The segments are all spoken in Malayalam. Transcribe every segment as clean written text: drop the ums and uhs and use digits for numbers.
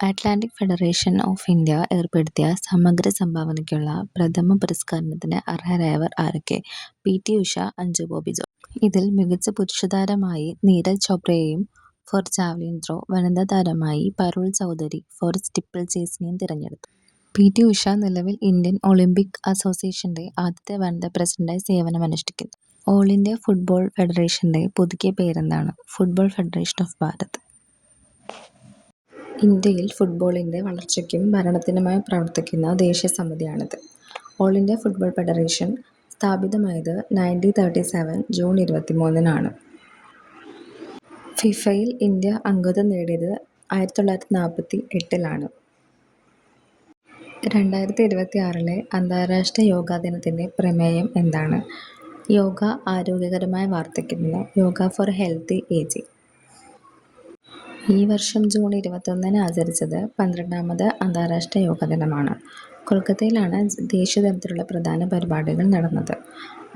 അറ്റ്ലാന്റിക് ഫെഡറേഷൻ ഓഫ് ഇന്ത്യ ഏർപ്പെടുത്തിയ സമഗ്ര സംഭാവനയ്ക്കുള്ള പ്രഥമ പുരസ്കാരത്തിന് അർഹരായവർ ആരൊക്കെ? പി.ടി. ഉഷ, അഞ്ജു ബോബി ജോർജ്. ഇതിൽ മികച്ച പുരുഷതാരമായി നീരജ് ചോപ്രയെയും ഫോർ ജാവലിൻ ത്രോ, വനിതാ താരമായി പരുൾ ചൗധരി ഫോർ സ്റ്റീപ്പിൾ ചേസിനെയും തിരഞ്ഞെടുത്തു. പി.ടി. ഉഷ നിലവിൽ ഇന്ത്യൻ ഒളിമ്പിക് അസോസിയേഷന്റെ ആദ്യത്തെ വനിതാ പ്രസിഡന്റായി സേവനമനുഷ്ഠിക്കുന്നു. ഓൾ ഇന്ത്യ ഫുട്ബോൾ ഫെഡറേഷന്റെ പുതുക്കിയ പേരെന്താണ്? Football federation of Bharat. ഇന്ത്യയിൽ ഫുട്ബോളിന്റെ വളർച്ചയ്ക്കും ഭരണത്തിനുമായി പ്രവർത്തിക്കുന്ന ദേശീയ സമിതിയാണിത്. ഓൾ ഇന്ത്യ ഫുട്ബോൾ ഫെഡറേഷൻ സ്ഥാപിതമായത് 1937 ജൂൺ 23-നാണ്. ഫിഫയിൽ ഇന്ത്യ അംഗത്വം നേടിയത് 1948-ലാണ്. 2026 അന്താരാഷ്ട്ര യോഗാ ദിനത്തിന്റെ പ്രമേയം എന്താണ്? യോഗ ആരോഗ്യകരമായ വാർദ്ധക്യത്തിന്, യോഗ ഫോർ ഹെൽത്തി ഏജിങ്. ഈ വർഷം ജൂൺ 21 ആചരിച്ചത് 12ാമത് അന്താരാഷ്ട്ര യോഗാ ദിനമാണ്. കൊൽക്കത്തയിലാണ് ദേശീയ തലത്തിലുള്ള പ്രധാന പരിപാടികൾ നടന്നത്.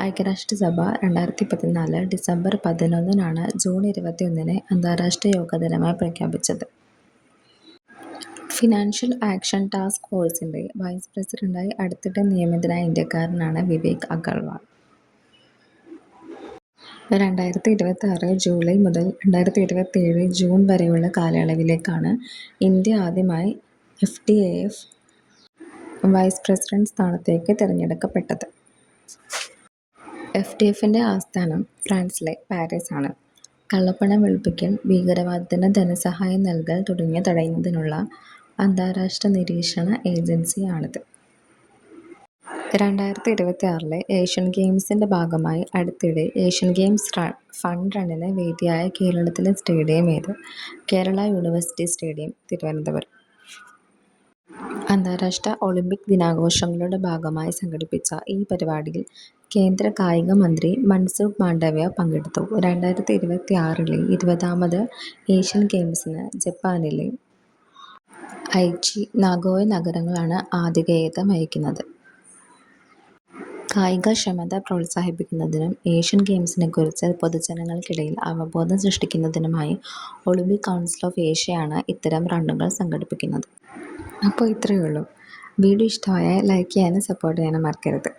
ഐക്യരാഷ്ട്രസഭ 2014 ഡിസംബർ 11-നാണ് ജൂൺ 21 അന്താരാഷ്ട്ര യോഗാ ദിനമായി പ്രഖ്യാപിച്ചത്. ഫിനാൻഷ്യൽ ആക്ഷൻ ടാസ്ക് ഫോഴ്സിന്റെ വൈസ് പ്രസിഡന്റായി അടുത്തിടെ നിയമിതനായ ഇന്ത്യക്കാരനാണ് വിവേക് അഗർവാൾ. 2026 ജൂലൈ മുതൽ 2027 ജൂൺ വരെയുള്ള കാലയളവിലേക്കാണ് ഇന്ത്യ ആദ്യമായി FATF വൈസ് പ്രസിഡന്റ് സ്ഥാനത്തേക്ക് തിരഞ്ഞെടുക്കപ്പെട്ടത്. FATFന്റെ ആസ്ഥാനം ഫ്രാൻസിലെ പാരീസ് ആണ്. കള്ളപ്പണം വെളുപ്പിക്കൽ, ഭീകരവാദത്തിന് ധനസഹായം നൽകൽ തുടങ്ങിയവ തടയുന്നതിനുള്ള അന്താരാഷ്ട്ര നിരീക്ഷണ ഏജൻസിയാണിത്. 2026 ഏഷ്യൻ ഗെയിംസിന്റെ ഭാഗമായി അടുത്തിടെ ഏഷ്യൻ ഗെയിംസ് ഫണ്ട് റണ്ണിന് വേദിയായ കേരളത്തിലെ സ്റ്റേഡിയം ഏത്? Kerala university stadium, Thiruvananthapuram. അന്താരാഷ്ട്ര ഒളിമ്പിക് ദിനാഘോഷങ്ങളുടെ ഭാഗമായി സംഘടിപ്പിച്ച ഈ പരിപാടിയിൽ കേന്ദ്ര കായിക മന്ത്രി മൻസുഖ് മാണ്ഡവ്യ പങ്കെടുത്തു. 2026 20ാമത് ഏഷ്യൻ ഗെയിംസിന് ജപ്പാനിലെ ഐച്ചി, നാഗോയ നഗരങ്ങളാണ് ആതിഥേയത്വം വഹിക്കുന്നത്. കായികക്ഷമത പ്രോത്സാഹിപ്പിക്കുന്നതിനും ഏഷ്യൻ ഗെയിംസിനെക്കുറിച്ച് പൊതുജനങ്ങൾക്കിടയിൽ അവബോധം സൃഷ്ടിക്കുന്നതിനുമായി ഒളിമ്പിക് കൗൺസിൽ ഓഫ് ഏഷ്യയാണ് ഇത്തരം റണ്ണുകൾ സംഘടിപ്പിക്കുന്നത്. അപ്പോൾ ഇത്രയേ ഉള്ളൂ. വീഡിയോ ഇഷ്ടമായാൽ ലൈക്ക് ചെയ്യാനും സപ്പോർട്ട് ചെയ്യാനും മറക്കരുത്.